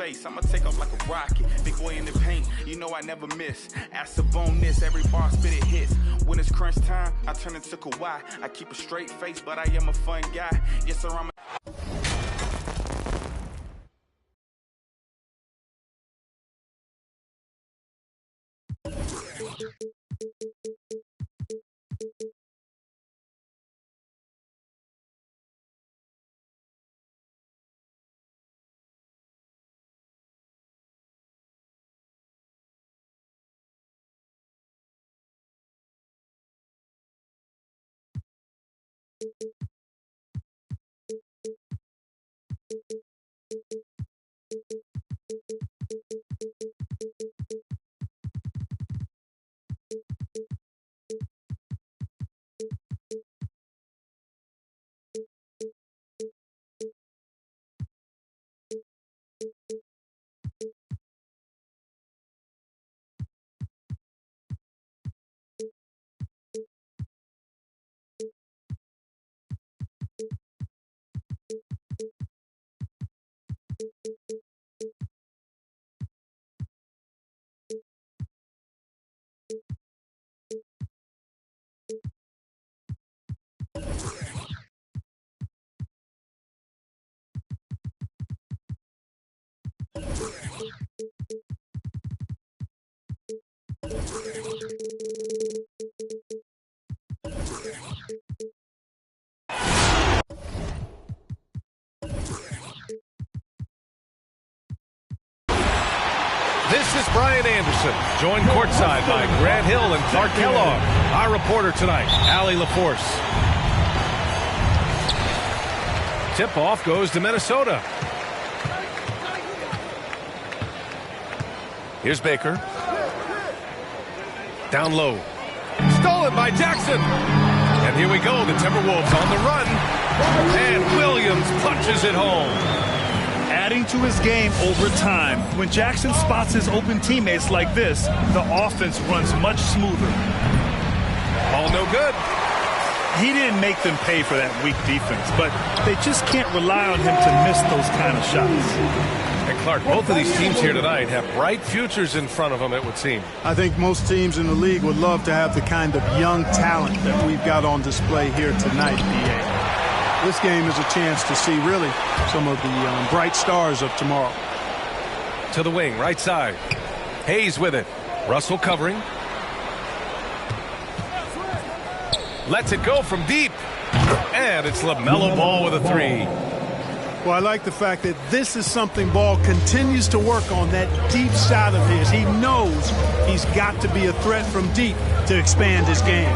face. I'ma take off like a rocket. Big boy in the paint, you know I never miss. Ask a bonus, every bar spit it hits. When it's crunch time, I turn into Kawhi. I keep a straight face, but I am a fun guy. Yes, sir, I'm a This is Brian Anderson, joined courtside by Grant Hill and Clark Kellogg. Our reporter tonight, Allie LaForce. Tip-off goes to Minnesota. Here's Baker. Down low. Stolen by Jackson. And here we go, the Timberwolves on the run. And Williams punches it home. Adding to his game over time. When Jackson spots his open teammates like this, the offense runs much smoother. Ball no good. He didn't make them pay for that weak defense, but they just can't rely on him to miss those kind of shots. And Clark, both of these teams here tonight have bright futures in front of them, it would seem. I think most teams in the league would love to have the kind of young talent that we've got on display here tonight, B.A. This game is a chance to see really some of the bright stars of tomorrow. To the wing, right side. Hayes with it. Russell covering. Lets it go from deep. And it's LaMelo Ball with a three. Well, I like the fact that this is something Ball continues to work on, that deep shot of his. He knows he's got to be a threat from deep to expand his game.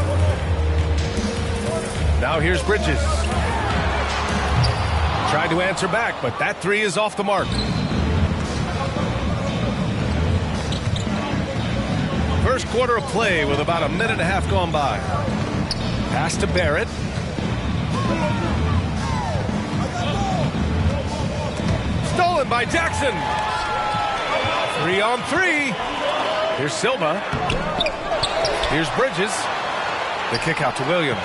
Now here's Bridges. Tried to answer back, but that three is off the mark. First quarter of play with about a minute and a half gone by. Pass to Barrett. Stolen by Jackson. 3-on-3. Here's Silva. Here's Bridges. The kick out to Williams.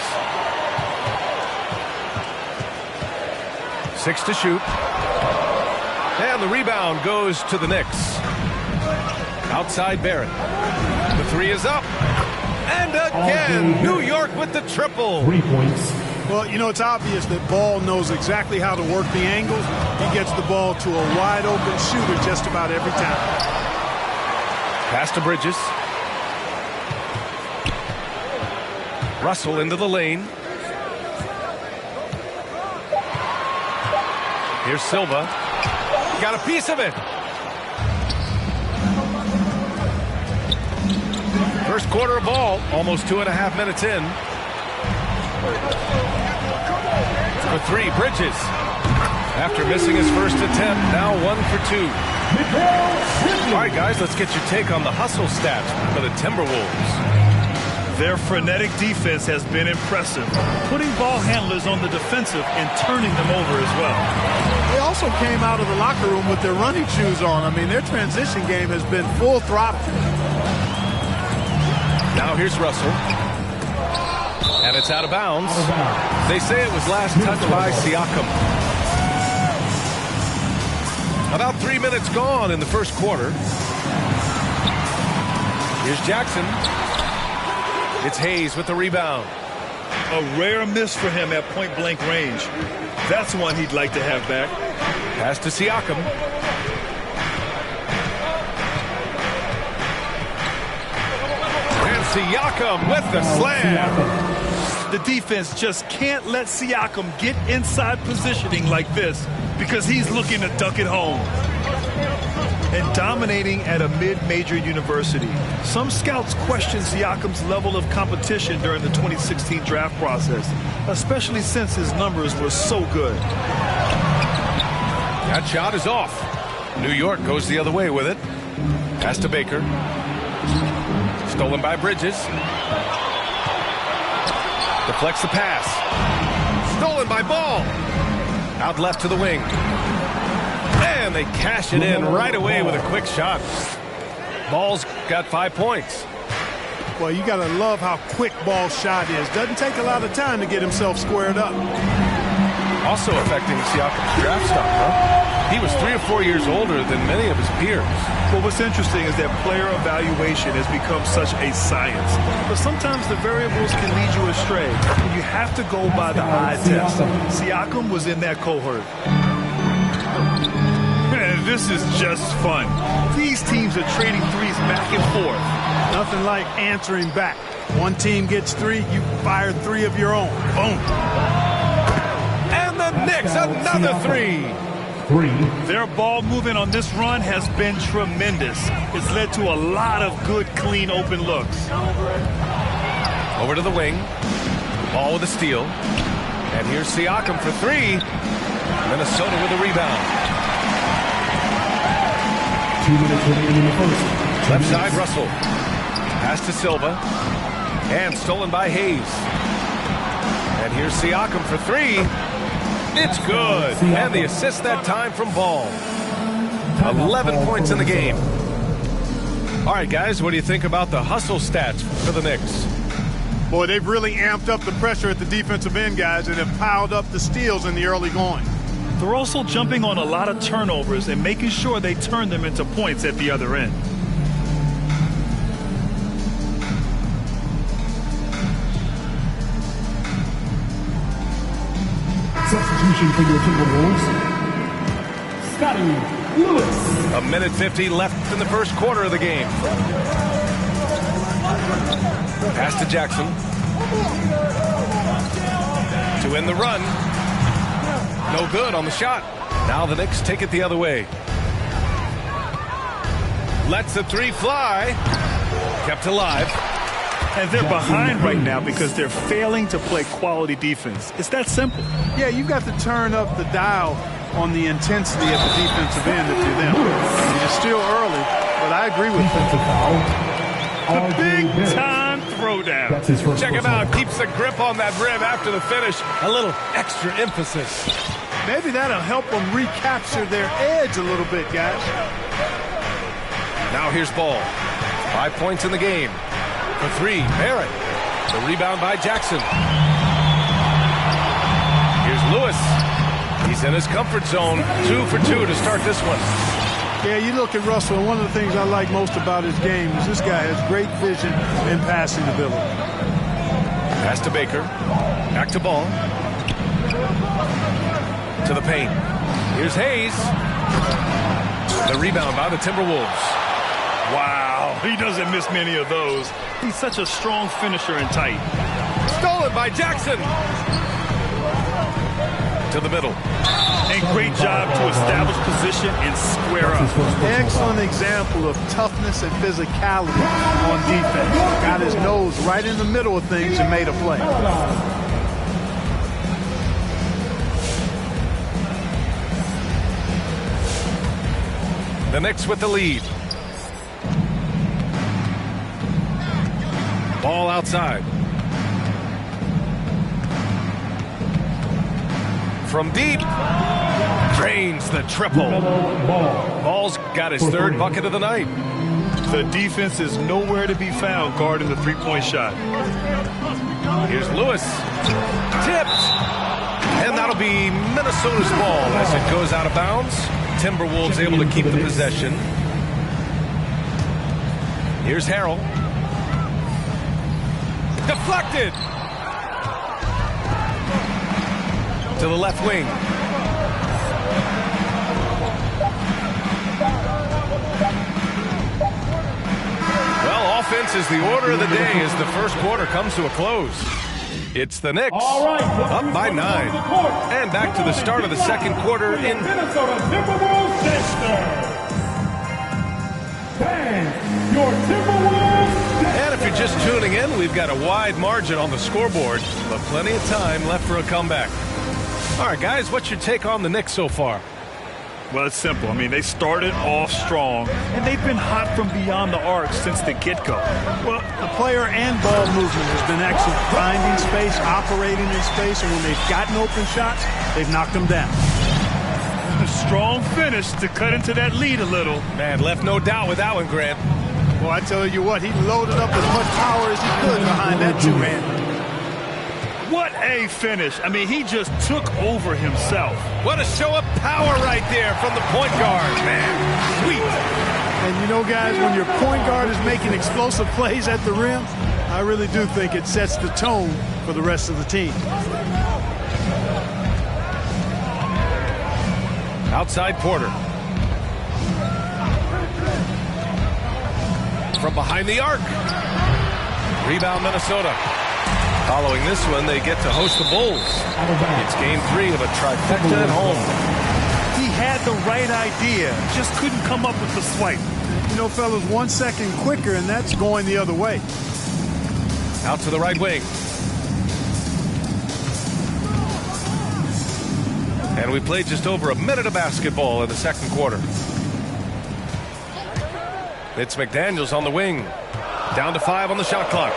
6 to shoot. And the rebound goes to the Knicks. Outside Barrett. The three is up. And again, New York with the triple. 3 points. Well, you know, it's obvious that Ball knows exactly how to work the angles. He gets the ball to a wide open shooter just about every time. Pass to Bridges. Russell into the lane. Here's Silva. Got a piece of it. First quarter of ball, almost 2.5 minutes in. For three, Bridges. After missing his first attempt, now 1 for 2. All right, guys, let's get your take on the hustle stats for the Timberwolves. Their frenetic defense has been impressive, putting ball handlers on the defensive and turning them over as well. They also came out of the locker room with their running shoes on. I mean, their transition game has been full throttle. Now here's Russell. And it's out of bounds. They say it was last touched by Siakam. About 3 minutes gone in the first quarter. Here's Jackson. It's Hayes with the rebound. A rare miss for him at point-blank range. That's one he'd like to have back. Pass to Siakam. And Siakam with the slam. The defense just can't let Siakam get inside positioning like this because he's looking to duck it home. And dominating at a mid-major university. Some scouts question Siakam's level of competition during the 2016 draft process, especially since his numbers were so good. That shot is off. New York goes the other way with it. Pass to Baker. Stolen by Bridges. Deflects the pass. Stolen by Ball. Out left to the wing. And they cash it in right away with a quick shot. Ball's got 5 points. Well, you got to love how quick Ball's shot is. Doesn't take a lot of time to get himself squared up. Also affecting Siakam's draft stock, huh? He was 3 or 4 years older than many of his peers. Well, what's interesting is that player evaluation has become such a science. But sometimes the variables can lead you astray. You have to go by the eye test. Siakam was in that cohort. Man, this is just fun. These teams are trading threes back and forth. Nothing like answering back. One team gets 3, you fire 3 of your own. Boom. And the Knicks, another 3. Their ball movement on this run has been tremendous. It's led to a lot of good, clean, open looks. Over to the wing. Ball with a steal. And here's Siakam for 3. Minnesota with a rebound. 2 minutes remaining in the first. Left side, Russell. Pass to Silva. And stolen by Hayes. And here's Siakam for 3. It's good. And the assist that time from Ball. 11 points in the game. All right, guys, what do you think about the hustle stats for the Knicks? Boy, they've really amped up the pressure at the defensive end, guys, and have piled up the steals in the early going. They're also jumping on a lot of turnovers and making sure they turn them into points at the other end. Substitution for your Timberwolves. Scotty Lewis. A minute 50 left in the first quarter of the game. Pass to Jackson. To end the run. No good on the shot. Now the Knicks take it the other way. Lets the 3 fly. Kept alive. And they're behind right now because they're failing to play quality defense. It's that simple. Yeah, you've got to turn up the dial on the intensity at the defensive end if you're them. It's still early, but I agree with you. The big-time throwdown. That's his first. Check him out. Keeps the grip on that rim after the finish. A little extra emphasis. Maybe that'll help them recapture their edge a little bit, guys. Now here's Ball. 5 points in the game. For 3, Barrett. The rebound by Jackson. Here's Lewis. He's in his comfort zone. 2 for 2 to start this one. Yeah, you look at Russell, and one of the things I like most about his game is this guy has great vision and passing ability. Pass to Baker. Back to Ball. To the paint. Here's Hayes. The rebound by the Timberwolves. Wow, he doesn't miss many of those. He's such a strong finisher and tight. Stolen by Jackson. To the middle. And great job to establish position and square up. Excellent example of toughness and physicality on defense. Got his nose right in the middle of things and made a play. The Knicks with the lead. Ball outside. From deep. Drains the triple. Ball's got his 3rd bucket of the night. The defense is nowhere to be found guarding the three-point shot. Here's Lewis. Tipped. And that'll be Minnesota's ball as it goes out of bounds. Timberwolves able to keep the possession. Here's Harrell. Deflected! To the left wing. Well, offense is the order of the day as the first quarter comes to a close. It's the Knicks, up by 9. And back to the start of the second quarter in Minnesota Timberwolves Dexter. Your Timberwolves Dexter. And if you're just tuning in, we've got a wide margin on the scoreboard, but plenty of time left for a comeback. All right, guys, what's your take on the Knicks so far? Well, it's simple. I mean, they started off strong, and they've been hot from beyond the arc since the get-go. Well, the player and ball movement has been excellent. Finding space, operating in space, and when they've gotten open shots, they've knocked them down. A strong finish to cut into that lead a little. Man, left no doubt with that one, Grant. Well, I tell you what, he loaded up as much power as he could behind that two-hand. What a finish. I mean, he just took over himself. What a show of power right there from the point guard, man. Sweet. And you know, guys, when your point guard is making explosive plays at the rim, I really do think it sets the tone for the rest of the team. Outside Porter. From behind the arc. Rebound Minnesota. Following this one, they get to host the Bulls. It's game 3 of a trifecta at home. He had the right idea, just couldn't come up with the swipe. You know, fellas, 1 second quicker, and that's going the other way. Out to the right wing. And we played just over a minute of basketball in the second quarter. It's McDaniels on the wing. Down to 5 on the shot clock.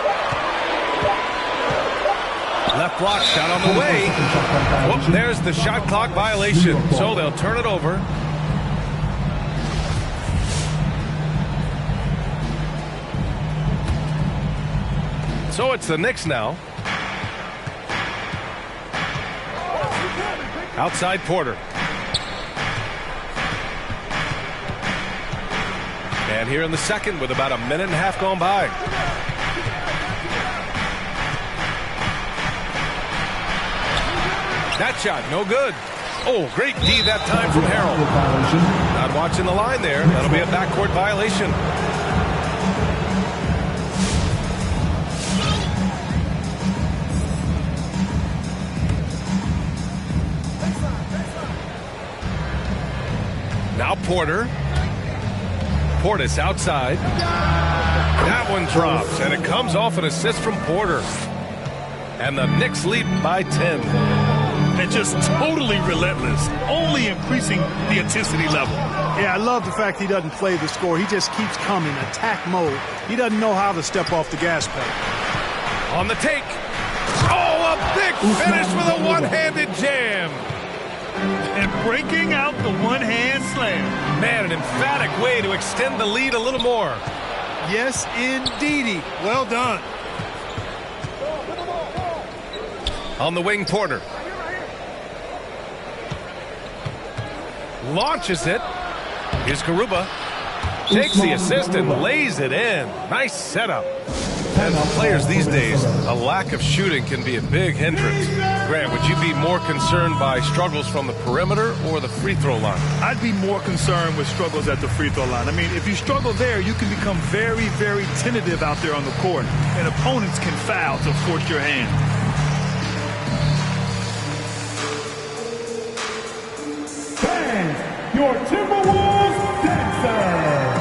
Left block shot on the way. Whoop, there's the shot clock violation. So they'll turn it over. So it's the Knicks now. Outside Porter. And here in the second with about a minute and a half gone by. That shot, no good. Oh, great D that time from Harrell. Not watching the line there. That'll be a backcourt violation. Now Porter. Portis outside. That one drops, and it comes off an assist from Porter. And the Knicks lead by 10. And just totally relentless, only increasing the intensity level. Yeah, I love the fact he doesn't play the score. He just keeps coming, attack mode. He doesn't know how to step off the gas pedal. On the take. Oh, a big finish with a one-handed jam. And breaking out the one-hand slam. Man, an emphatic way to extend the lead a little more. Yes, indeedy. Well done. On the wing, Porter. Launches it. Here's Garuba. Takes the assist and lays it in. Nice setup. As players these days, a lack of shooting can be a big hindrance. Grant, would you be more concerned by struggles from the perimeter or the free throw line? I'd be more concerned with struggles at the free throw line. I mean, if you struggle there, you can become very, very tentative out there on the court, and opponents can foul to force your hand. Your Timberwolves Dancers.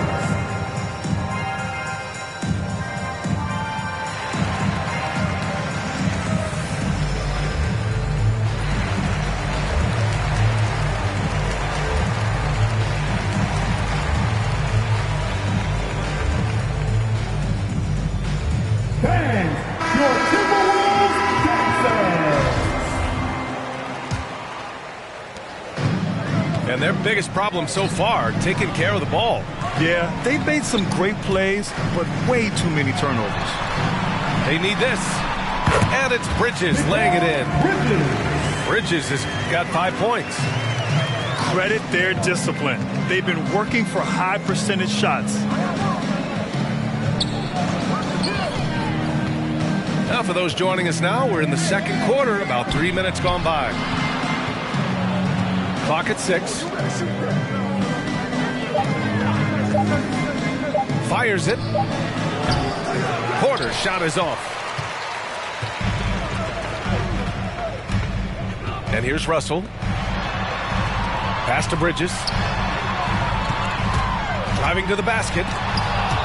Fans, your Timberwolves Dancers. And their biggest problem so far, taking care of the ball. Yeah, they've made some great plays, but way too many turnovers. They need this. And it's Bridges laying it in. Bridges has got 5 points. Credit their discipline. They've been working for high percentage shots. Now, for those joining us now, we're in the second quarter, about 3 minutes gone by. Clock at 6. Fires it. Porter's shot is off. And here's Russell. Pass to Bridges. Driving to the basket.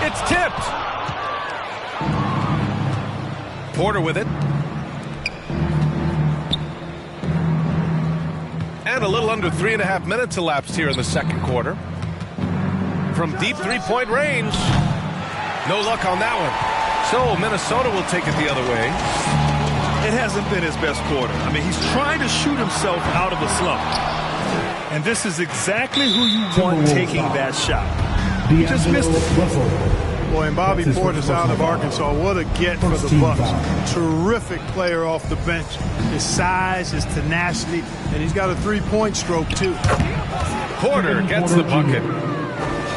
It's tipped. Porter with it. And a little under 3.5 minutes elapsed here in the second quarter. From deep three-point range. No luck on that one. So Minnesota will take it the other way. It hasn't been his best quarter. I mean, he's trying to shoot himself out of a slump. And this is exactly who you want taking that shot. He just missed it. Boy, and Bobby Porter's out of Arkansas. What a get for the Bucks. Terrific player off the bench. His size, his tenacity, and he's got a three-point stroke, too. Porter gets the bucket.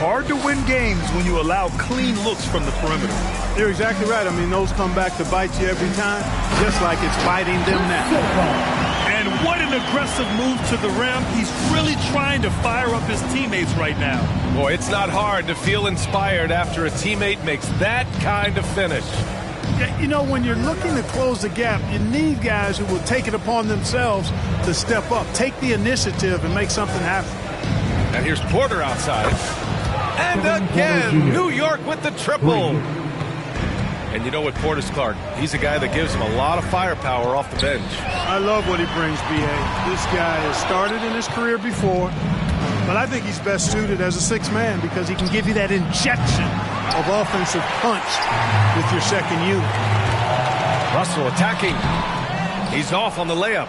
Hard to win games when you allow clean looks from the perimeter. You're exactly right. I mean, those come back to bite you every time, just like it's biting them now. And what an aggressive move to the rim. He's really trying to fire up his teammates right now. Boy, it's not hard to feel inspired after a teammate makes that kind of finish. Yeah, you know, when you're looking to close the gap, you need guys who will take it upon themselves to step up, take the initiative, and make something happen. And here's Porter outside. And again, New York with the triple. And you know what, Porter's Clark, he's a guy that gives him a lot of firepower off the bench. I love what he brings, B.A. This guy has started in his career before, but I think he's best suited as a sixth man because he can give you that injection of offensive punch with your second unit. Russell attacking. He's off on the layup.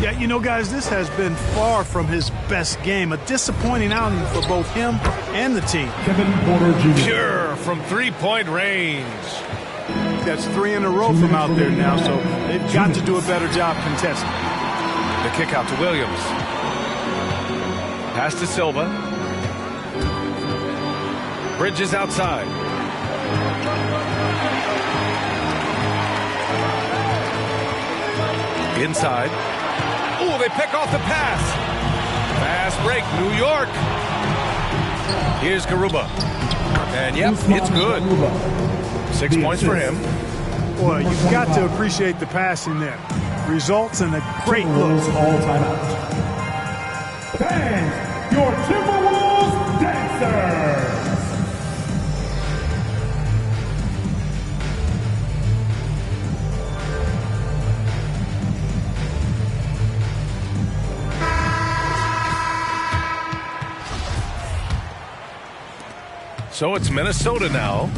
Yeah, you know, guys, this has been far from his best game. A disappointing outing for both him and the team. Kevin Porter Jr. Pure from three-point range. That's 3 in a row from out there now, so they've got to do a better job contesting. The kick out to Williams. Pass to Silva. Bridges outside. Inside. Oh, they pick off the pass. Fast break, New York. Here's Garuba. And yep, it's good. 6 points for him. Boy, you've got to appreciate the passing there. Results in a great look. All timeout. Fans, your Timberwolves dancers. So it's Minnesota now.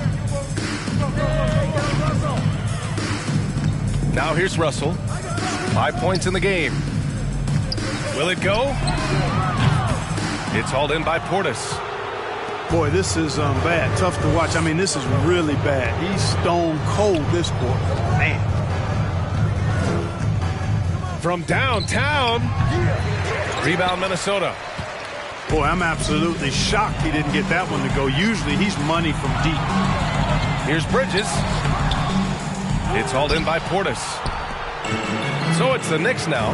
Now here's Russell. 5 points in the game. Will it go? It's hauled in by Portis. Boy, this is bad. Tough to watch. I mean, this is really bad. He's stone cold this quarter. Man. From downtown. Rebound Minnesota. Boy, I'm absolutely shocked he didn't get that one to go. Usually he's money from deep. Here's Bridges. It's hauled in by Portis. So it's the Knicks now.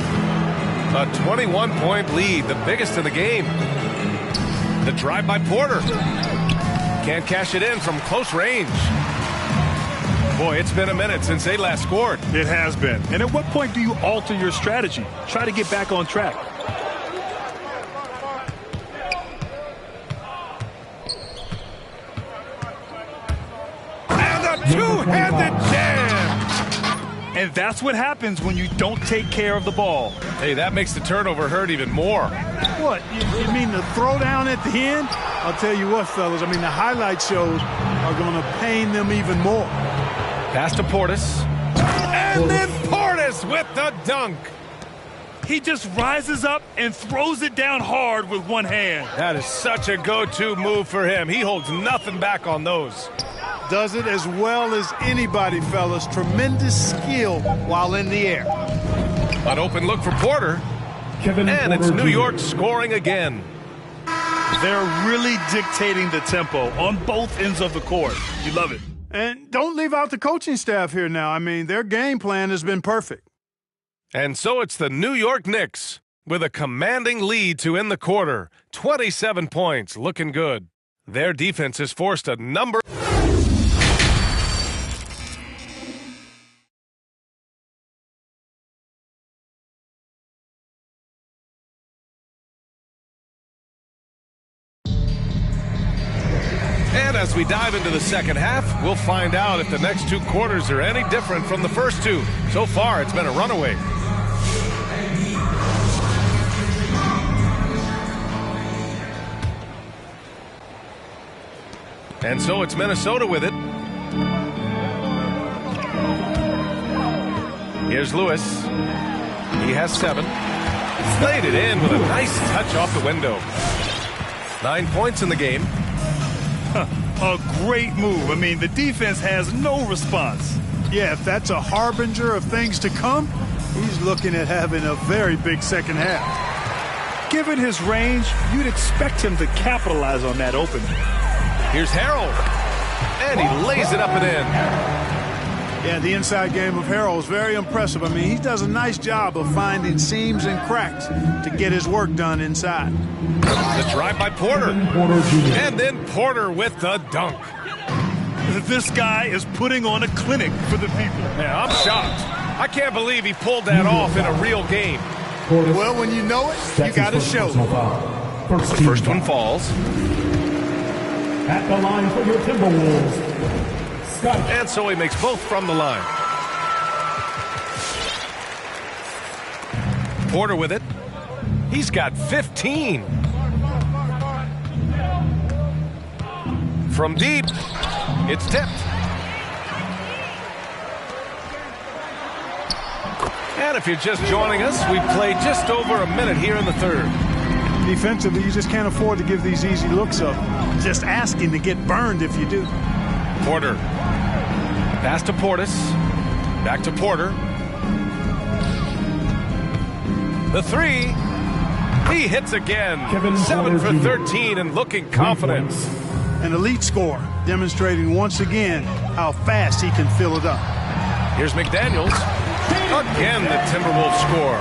A 21-point lead, the biggest in the game. The drive by Porter. Can't cash it in from close range. Boy, it's been a minute since they last scored. It has been. And at what point do you alter your strategy? Try to get back on track. Two-handed jam. And that's what happens when you don't take care of the ball. Hey, that makes the turnover hurt even more. What, you mean the throwdown at the end? I'll tell you what, fellas, I mean, the highlight shows are going to pain them even more. Pass to Portis. And then Portis with the dunk. He just rises up and throws it down hard with one hand. That is such a go-to move for him. He holds nothing back on those. Does it as well as anybody, fellas. Tremendous skill while in the air. An open look for Porter. And it's New York scoring again. They're really dictating the tempo on both ends of the court. You love it. And don't leave out the coaching staff here now. I mean, their game plan has been perfect. And so it's the New York Knicks with a commanding lead to end the quarter. 27 points, looking good. Their defense has forced a number. And as we dive into the second half, we'll find out if the next two quarters are any different from the first two. So far, it's been a runaway. And so it's Minnesota with it. Here's Lewis. He has 7. Slayed it in with a nice touch off the window. 9 points in the game. A great move. I mean, the defense has no response. Yeah, if that's a harbinger of things to come, he's looking at having a very big second half. Given his range, you'd expect him to capitalize on that opening. Here's Harrell. And he lays it up and in. Yeah, the inside game of Harrell is very impressive. I mean, he does a nice job of finding seams and cracks to get his work done inside. The drive by Porter. And then Porter with the dunk. This guy is putting on a clinic for the people. Yeah, I'm shocked. I can't believe he pulled that off in a real game. Well, when you know it, you got to show. The first one falls. At the line for your Timberwolves, Scott. And so he makes both from the line. Porter with it. He's got 15. From deep, it's tipped. And if you're just joining us, we've played just over a minute here in the third. Defensively, you just can't afford to give these easy looks up. Just asking to get burned if you do. Porter. Pass to Portis. Back to Porter. The 3. He hits again. 7 for 13 and looking confident. An elite scorer, demonstrating once again how fast he can fill it up. Here's McDaniels. Again, the Timberwolves score.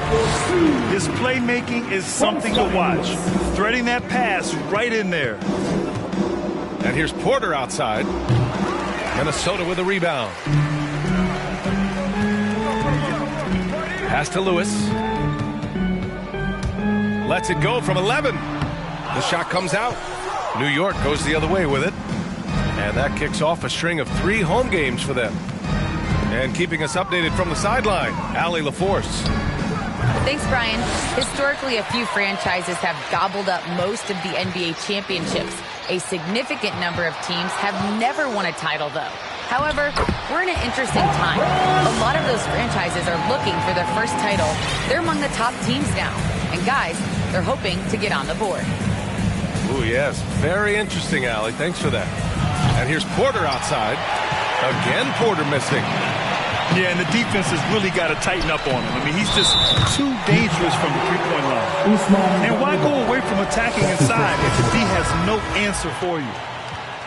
His playmaking is something to watch. Threading that pass right in there. And here's Porter outside. Minnesota with a rebound. Pass to Lewis. Lets it go from 11. The shot comes out. New York goes the other way with it. And that kicks off a string of 3 home games for them. And keeping us updated from the sideline, Allie LaForce. Thanks, Brian. Historically, a few franchises have gobbled up most of the NBA championships. A significant number of teams have never won a title, though. However, we're in an interesting time. A lot of those franchises are looking for their first title. They're among the top teams now. And guys, they're hoping to get on the board. Ooh, yes. Very interesting, Allie. Thanks for that. And here's Porter outside. Again, Porter missing. Yeah, and the defense has really got to tighten up on him. I mean, he's just too dangerous from the three-point line. And why go away from attacking inside if he has no answer for you?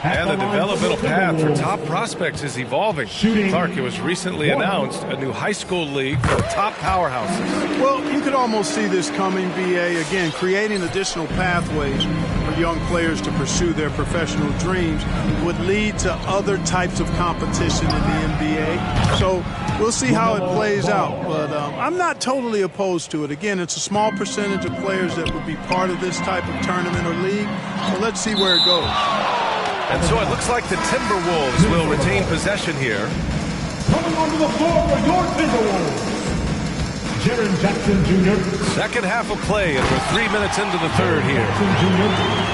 And the developmental path for top prospects is evolving. Clark, it was recently announced a new high school league for the top powerhouses. Well, you could almost see this coming, BA, again, creating additional pathways for young players to pursue their professional dreams would lead to other types of competition in the NBA. So we'll see how it plays out. But I'm not totally opposed to it. Again, it's a small percentage of players that would be part of this type of tournament or league. So let's see where it goes. And so it looks like the Timberwolves will retain possession here. Coming onto the floor for your Timberwolves, Jaren Jackson Jr. Second half of play, and we're 3 minutes into the third here.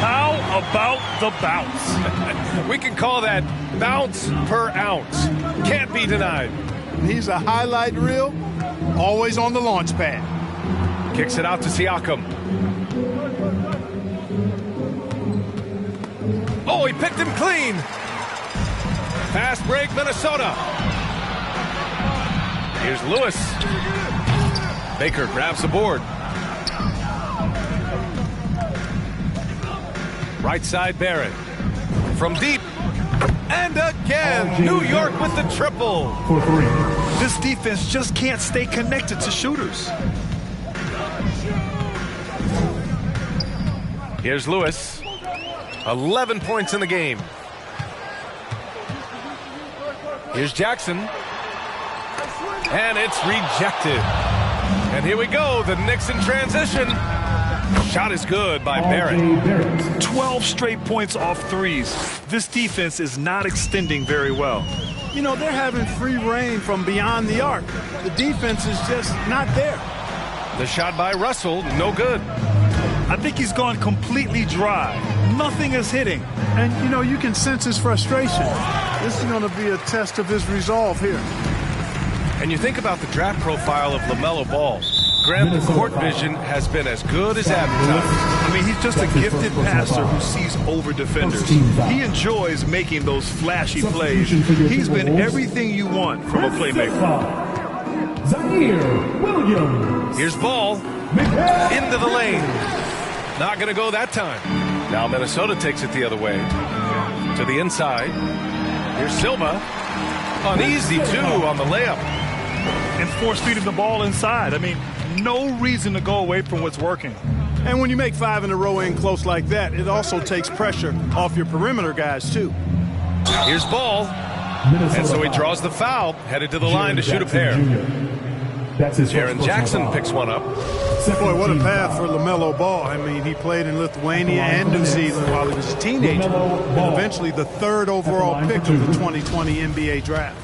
How about the bounce? We can call that bounce per ounce. Can't be denied. He's a highlight reel, always on the launch pad. Kicks it out to Siakam. Oh, he picked him clean. Fast break, Minnesota. Here's Lewis. Baker grabs the board. Right side, Barrett. From deep. And again, New York with the triple. For 3. This defense just can't stay connected to shooters. Here's Lewis. 11 points in the game. Here's Jackson. And it's rejected. And here we go, the Knicks in transition. Shot is good by Barrett. 12 straight points off threes. This defense is not extending very well. You know, they're having free reign from beyond the arc. The defense is just not there. The shot by Russell, no good. I think he's gone completely dry. Nothing is hitting. And, you know, you can sense his frustration. This is going to be a test of his resolve here. And you think about the draft profile of LaMelo Ball. Graham, the court vision has been as good as advertised. I mean, he's just a gifted passer who sees over defenders. He enjoys making those flashy plays. He's been everything you want from a playmaker. Zaire Williams. Here's Ball. Into the lane. Not going to go that time. Now Minnesota takes it the other way. To the inside. Here's Silva. Uneasy, too, on the layup. And force feeding the ball inside. I mean, no reason to go away from what's working. And when you make 5 in a row in close like that, it also takes pressure off your perimeter guys, too. Here's Ball. And so he draws the foul, headed to the line to shoot a pair. Jaren Jackson picks one up. Boy, what a path for LaMelo Ball. I mean, he played in Lithuania and New Zealand while he was a teenager, and eventually the 3rd overall pick of the 2020 NBA draft.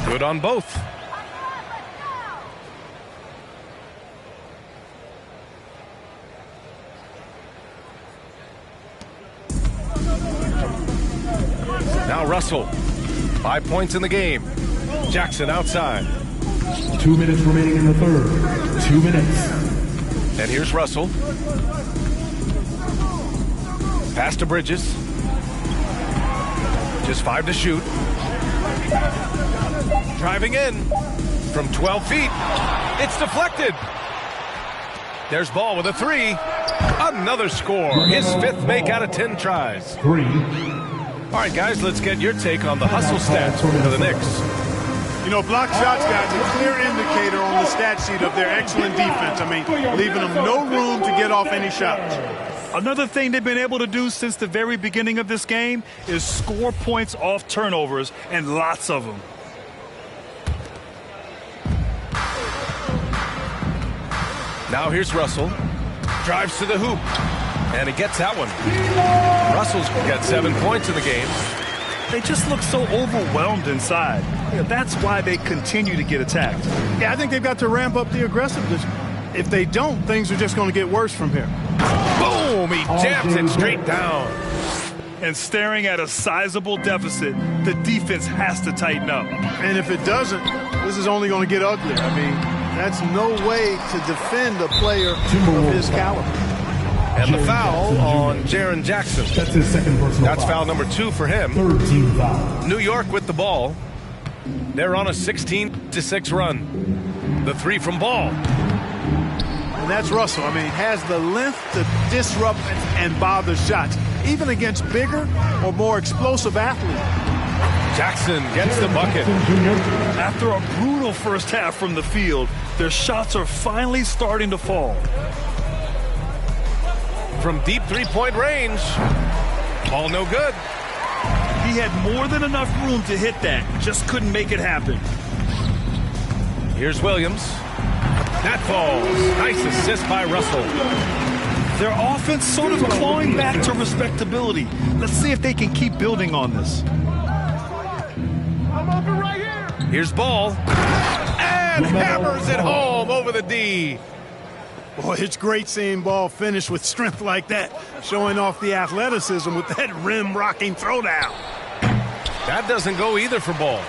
Good on both. Now Russell. 5 points in the game. Jackson outside. 2 minutes remaining in the 3rd. 2 minutes. And here's Russell. Pass to Bridges. Just 5 to shoot. Driving in from 12 feet. It's deflected. There's Ball with a 3. Another score. His 5th make out of 10 tries. 3. All right, guys, let's get your take on the hustle stats for the Knicks. You know, block shots, guys, a clear indicator on the stat sheet of their excellent defense. I mean, leaving them no room to get off any shots. Another thing they've been able to do since the very beginning of this game is score points off turnovers, and lots of them. Now here's Russell. Drives to the hoop. And he gets that one. Russell's got 7 points in the game. They just look so overwhelmed inside. Yeah, that's why they continue to get attacked. Yeah, I think they've got to ramp up the aggressiveness. If they don't, things are just going to get worse from here. Boom! He jams it straight down. And staring at a sizable deficit, the defense has to tighten up. And if it doesn't, this is only going to get uglier. I mean, that's no way to defend a player of his caliber. And the foul on Jaren Jackson. That's his 2nd personal That's foul number 2 for him. 3rd team foul. New York with the ball. They're on a 16-6 run. The 3 from Ball. And that's Russell. I mean, has the length to disrupt and bother shots, even against bigger or more explosive athletes. Jackson gets the bucket. After a brutal first half from the field, their shots are finally starting to fall. From deep 3-point range. Ball no good. He had more than enough room to hit that, just couldn't make it happen. Here's Williams. That falls. Nice assist by Russell. Their offense sort of clawing back to respectability. Let's see if they can keep building on this. I'm open right here. Here's Ball. And hammers it home over the D. Boy, it's great seeing Ball finish with strength like that, showing off the athleticism with that rim-rocking throwdown. That doesn't go either for Ball.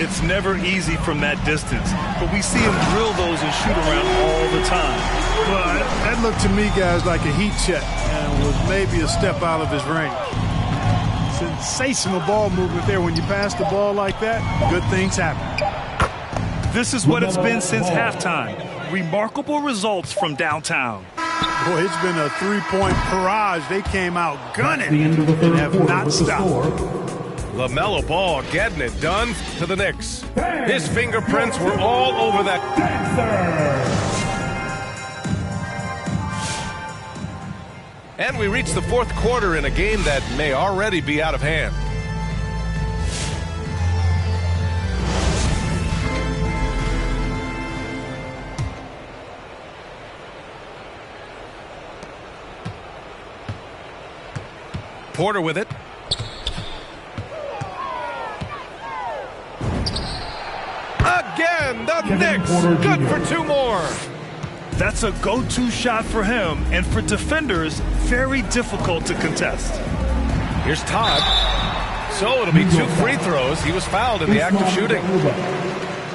It's never easy from that distance, but we see him drill those and shoot around all the time. Well, that looked to me, guys, like a heat check and was maybe a step out of his range. Sensational ball movement there. When you pass the ball like that, good things happen. This is what it's been since halftime. Remarkable results from downtown. Boy, it's been a three-point barrage. They came out gunning The end of the third and have quarter not with the stopped. score. LaMelo Ball getting it done to the Knicks. His fingerprints were all over that. And we reach the fourth quarter in a game that may already be out of hand. Porter with it. Again, the Knicks. Good for two more. That's a go-to shot for him, and for defenders, very difficult to contest. Here's Todd. So it'll be two free throws. He was fouled in the act of shooting.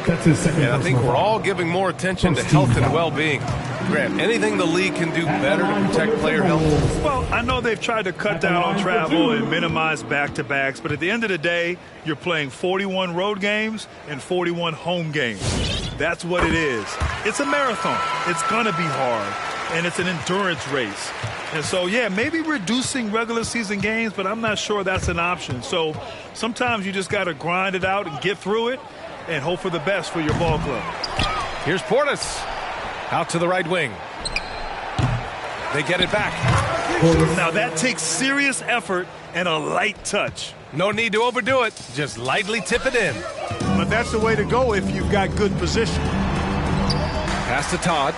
That's his second. And I think we're all giving more attention to health and well-being. Grant, anything the league can do better to protect player health? Well, I know they've tried to cut down on travel and minimize back-to-backs, but at the end of the day, you're playing 41 road games and 41 home games. That's what it is. It's a marathon. It's going to be hard, and it's an endurance race. And so, yeah, maybe reducing regular season games, but I'm not sure that's an option. So sometimes you just got to grind it out and get through it and hope for the best for your ball club. Here's Portis. Out to the right wing. They get it back. Now that takes serious effort and a light touch. No need to overdo it. Just lightly tip it in. But that's the way to go if you've got good position. Pass to Todd.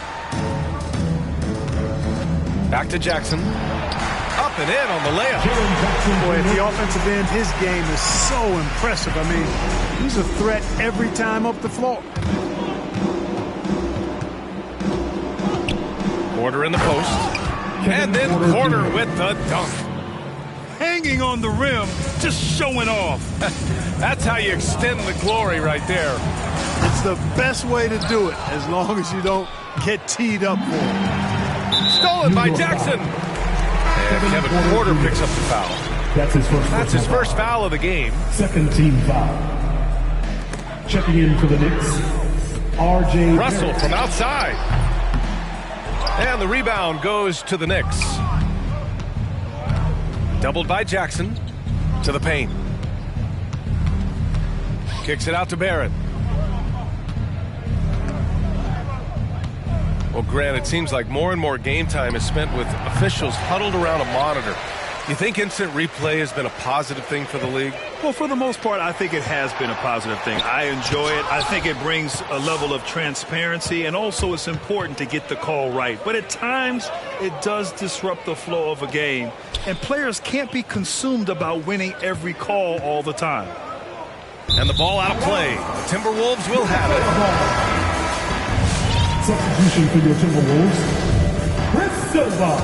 Back to Jackson. Up and in on the layup. Boy, at the offensive end, his game is so impressive. I mean, he's a threat every time up the floor. Porter in the post. And then Porter with the dunk. Hanging on the rim, just showing off. That's how you extend the glory right there. It's the best way to do it, as long as you don't get teed up for it. Stolen by Jackson. And Kevin Porter picks up the foul. That's his first foul of the game. Second team foul. Checking in for the Knicks, R.J. Russell from outside. And the rebound goes to the Knicks. Doubled by Jackson to the paint. Kicks it out to Barrett. Well, Grant, it seems like more and more game time is spent with officials huddled around a monitor. You think instant replay has been a positive thing for the league? Well, for the most part, I think it has been a positive thing. I enjoy it. I think it brings a level of transparency, and also it's important to get the call right. But at times, it does disrupt the flow of a game, and players can't be consumed about winning every call all the time. And the ball out of play. The Timberwolves will have it. Substitution for your Timberwolves, Chris Silva,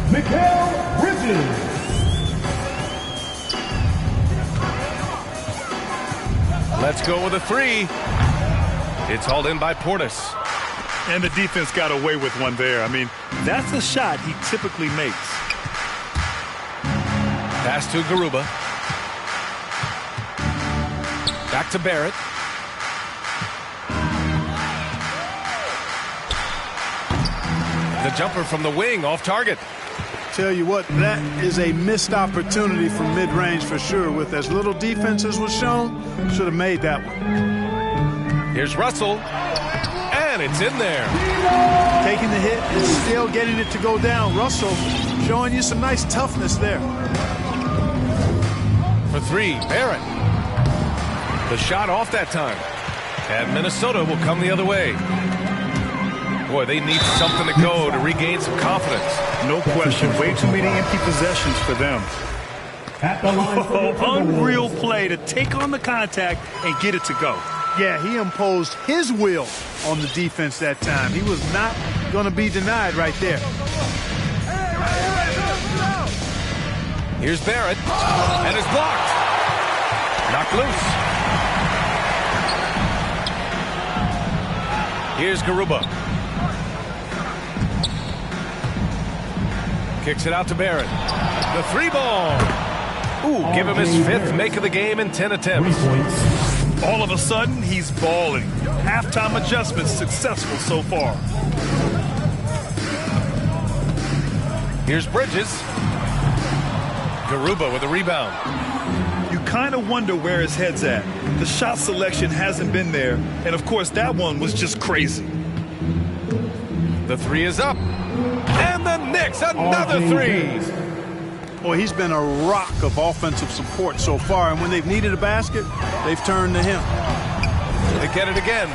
Mikal Bridges. Let's go with a three. It's hauled in by Portis. And the defense got away with one there. I mean, that's a shot he typically makes. Pass to Garuba. Back to Barrett. The jumper from the wing off target. Tell you what, that is a missed opportunity from mid-range for sure. With as little defense as was shown, should have made that one. Here's Russell. And it's in there. Taking the hit and still getting it to go down. Russell showing you some nice toughness there. For three, Barrett. The shot off that time. And Minnesota will come the other way. Boy, they need something to go to regain some confidence. No question. Way too many empty possessions for them. At the line Unreal play to take on the contact and get it to go. Yeah, he imposed his will on the defense that time. He was not going to be denied right there. Here's Barrett. And it's blocked. Knocked loose. Here's Garuba. Kicks it out to Barrett. The three ball. Ooh, give him his fifth make of the game in 10 attempts. All of a sudden, he's balling. Halftime adjustments successful so far. Here's Bridges. Garuba with a rebound. You kind of wonder where his head's at. The shot selection hasn't been there, and of course that one was just crazy. The three is up. And the Knicks, another three. Boy, he's been a rock of offensive support so far, and when they've needed a basket, they've turned to him. They get it again.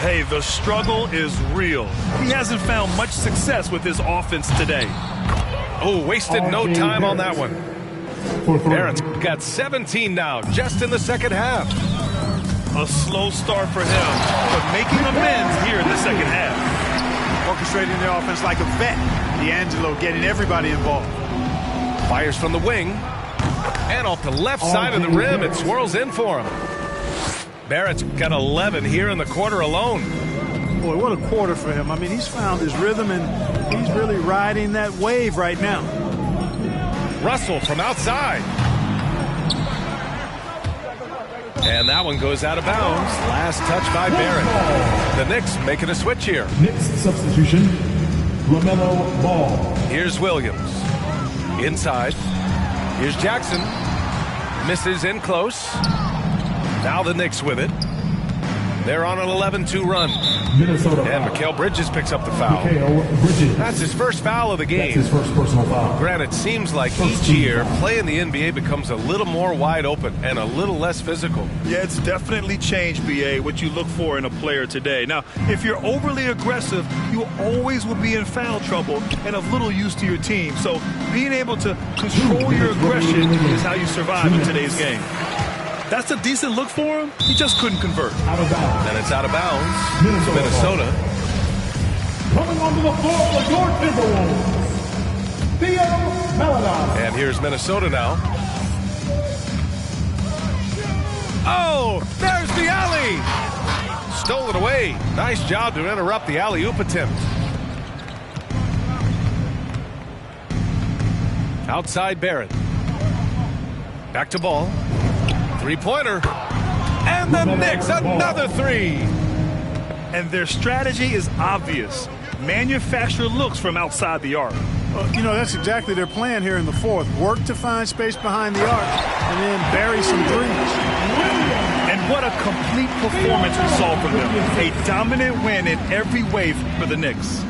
Hey, the struggle is real. He hasn't found much success with his offense today. Oh, wasted no time on that one. Barrett's got 17 now, just in the second half. A slow start for him, but making amends here in the second half. Orchestrating the offense like a vet. D'Angelo getting everybody involved. Fires from the wing. And off the left side of the rim, it swirls in for him. Barrett's got 11 here in the quarter alone. Boy, what a quarter for him. I mean, he's found his rhythm, and he's really riding that wave right now. Russell from outside. And that one goes out of bounds. Last touch by Barrett. The Knicks making a switch here. Knicks substitution, LaMelo Ball. Here's Williams. Inside. Here's Jackson. Misses in close. Now the Knicks with it. They're on an 11-2 run. Minnesota. And Mikal Bridges picks up the foul. Bridges. That's his first foul of the game. That's his first personal foul. Granted, it seems like each year, play in the NBA becomes a little more wide open and a little less physical. Yeah, it's definitely changed, BA, what you look for in a player today. Now, if you're overly aggressive, you always will be in foul trouble and of little use to your team. So being able to control your aggression is how you survive in today's game. That's a decent look for him. He just couldn't convert. Out of bounds. And it's out of bounds. Minnesota. Coming onto the floor for your Timberwolves, Theo Maledon. And here's Minnesota now. Oh, there's the alley. Stole it away. Nice job to interrupt the alley-oop attempt. Outside Barrett. Back to Ball. Three-pointer. And the Knicks, another three. And their strategy is obvious. Manufacture looks from outside the arc. You know, that's exactly their plan here in the fourth. Work to find space behind the arc and then bury some threes. And what a complete performance we saw from them. A dominant win in every way for the Knicks.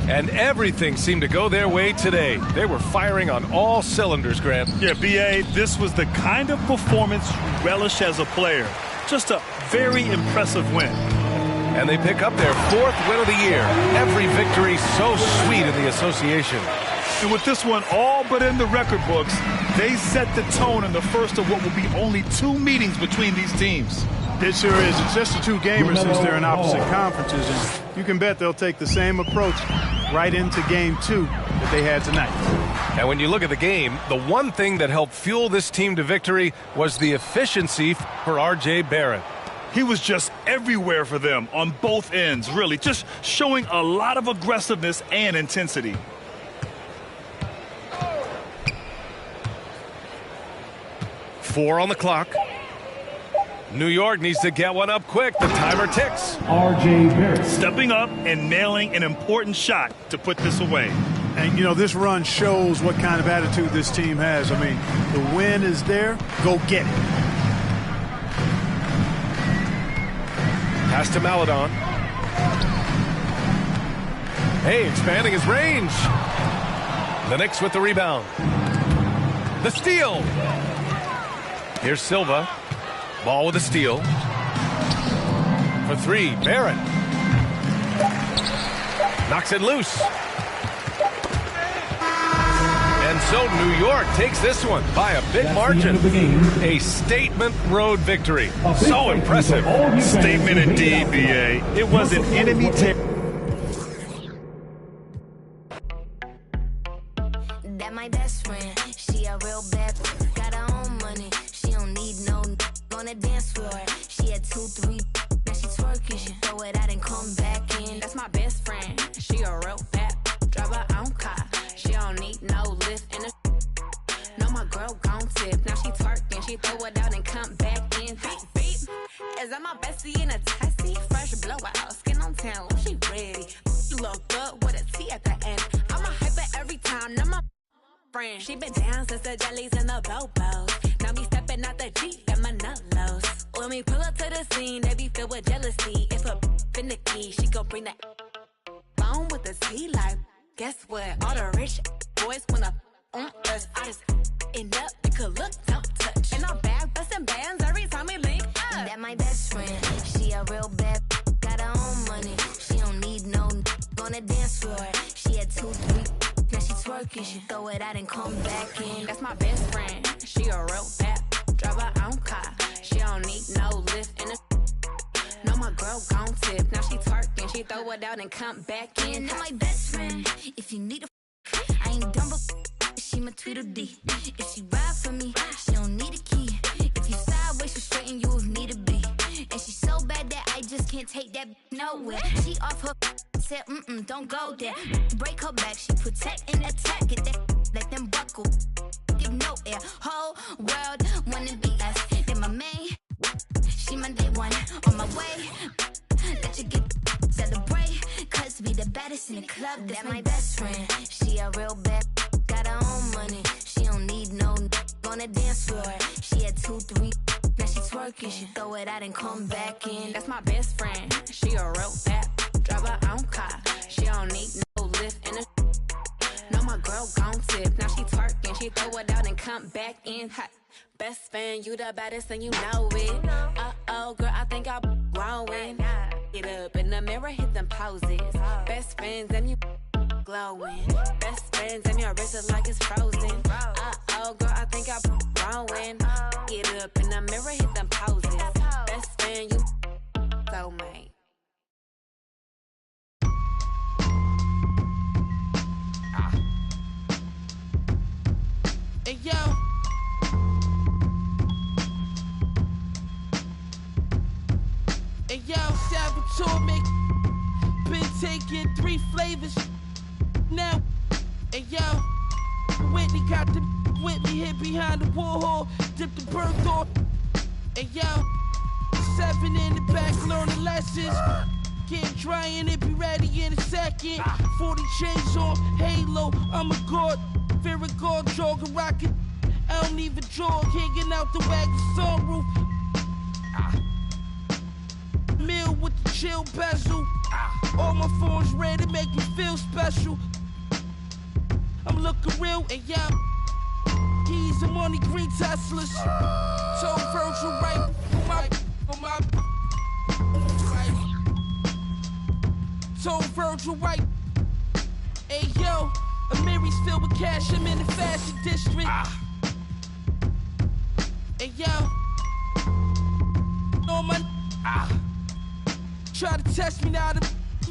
And everything seemed to go their way today. They were firing on all cylinders, Grant. Yeah, B.A., this was the kind of performance you relish as a player. Just a very impressive win. And they pick up their fourth win of the year. Every victory so sweet in the association. And with this one all but in the record books, they set the tone in the first of what will be only 2 meetings between these teams. It sure is. It's just the two gamers since they're in opposite conferences, and you can bet they'll take the same approach right into game 2 that they had tonight. And when you look at the game, the one thing that helped fuel this team to victory was the efficiency for R.J. Barrett. He was just everywhere for them on both ends, really, just showing a lot of aggressiveness and intensity. Four on the clock. New York needs to get one up quick. The timer ticks. R.J. Barrett. Stepping up and nailing an important shot to put this away. And, you know, this run shows what kind of attitude this team has. I mean, the win is there. Go get it. Pass to Maledon. Hey, expanding his range. The Knicks with the rebound. The steal. Here's Silva. Ball with a steal. For three, Barrett. Knocks it loose. And so New York takes this one by a big margin. A statement road victory. So impressive. Statement indeed, B.A. It was an enemy That my best friend, she a real bad, got her own money. She don't need no on the dance floor. She had 2, 3, now she twerking. She throw it out and come back in. That's my best friend. She a real bad, drive her own car. She don't need no lift in the. No, my girl gon' tip. Now she twerking. She throw it out and come back in. Beep, beep. Is that my bestie in a testy? Fresh blowout, skin on town. She ready. Look good with a T at the end. I'm a hyper every time. friend. She been down since the jellies and the bobos. Now me stepping out the Jeep and my nullos. When we pull up to the scene, they be filled with jealousy. If a finicky, she gon' bring that phone with the T like. Guess what? All the rich boys wanna on us. I just end up, you could look, don't touch. And I'm back busting bands every time we link up. That my best friend, she a real bad, got her own money. She don't need no on the dance floor. She had 2, 3, now she twerking. She throw it out and come back in. That's my best friend, she a real bad, drive her own car. She don't need no lift in the. No, my girl gon' tip. Now she twerking, she throw it out and come back in. That my best friend, if you need a, I ain't dumb but she my Tweedledee. If she ride for me, she don't need a key. If you sideways, she straighten you if need to be. And she's so bad that I just can't take that nowhere. She off her, said don't go there. Break her back, she protect and attack. Get that, let them buckle, give no air. Whole world wanna be us. Then my main, she my day one on my way. Let you get celebrate, cause we the baddest in the club. That's my best friend. She a real bad, got her own money. She don't need no on the dance floor. She had 2, 3, now she twerking. She throw it out and come back in. That's my best friend. She a real bad, drive her own car. She don't need no lift in the. No, my girl gon' tip. Now she twerking, she throw it out and come back in hot. Best friend, you the baddest and you know it. Uh-oh, girl, I think I'm growing. Get up in the mirror, hit them poses. Best friends and you glowing. Best friends and your wrist is like it's frozen. Uh-oh, girl, I think I'm growing. Get up in the mirror, hit them poses. Best friend, you soulmate. Hey, yo. Hey, yo, Saboteur make been taking 3 flavors now. Hey, yo, Whitney got the Whitney hit behind the Warhol, dipped the bird off. Hey, yo, 7 in the back, learning lessons. Getting dry and it be ready in a second. 40 chains on, Halo, I'm a god. Fear a god, jogging, rockin'. I don't even jog, hanging out the wagon sunroof. Meal with the chill bezel. All my phones red, it make me feel special. I'm looking real and yeah. Keys and money, green Teslas. Told Virgil right on my right. Told Virgil right. Hey yo, Amiri's filled with cash, I'm in the fashion district. Hey yo, on my try to test me now, I'm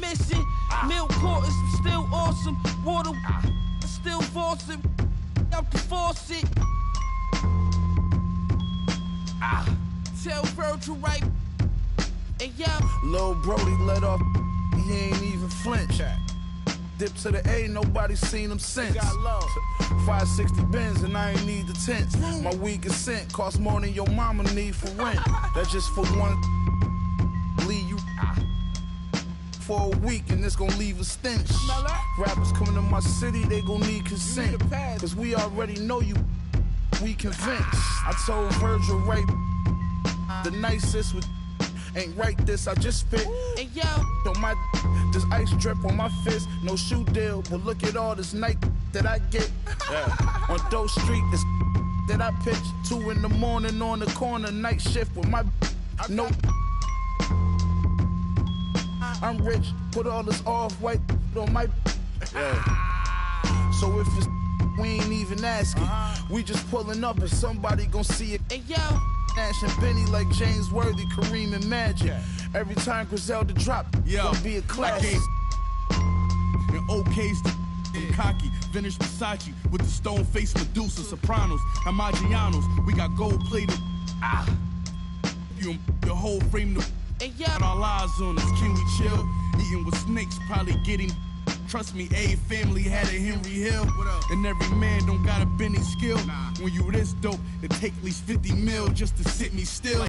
missing. Milk quarters, still awesome. Water, still faucet. Out the faucet. Tell Virgil right. Hey yo, Lil Brody let off, he ain't even flinch. Dip to the A, nobody seen him since. 560 Benz and I ain't need the tents. My weed consent cost more than your mama need for rent. That's just for one. Leave you for a week and it's gonna leave a stench. Rappers coming to my city, they gon' need consent. Cause we already know you, we convinced. I told Virgil right, the nicest with ain't right this, I just spit. Hey yo, on my this ice drip on my fist, no shoe deal, but look at all this night that I get. On Doe Street, this that I pitch 2 in the morning on the corner, night shift with my no. I'm rich, put all this off-white on my. So if it's we ain't even asking, we just pulling up and somebody gon' see it. Hey yo, Nash and Benny like James Worthy, Kareem and Magic. Every time Griselda drop, gonna be a classic. And OK's the cocky, vintage Versace with the stone face Medusa, Sopranos, and Maggianos. We got gold plated. You your whole frame to. Hey yo, got our lives on us. Can we chill? Eating with snakes, probably getting. Trust me, a family had a Henry Hill. And every man don't got a Benny skill. When you this dope, it take at least 50 mil just to sit me still.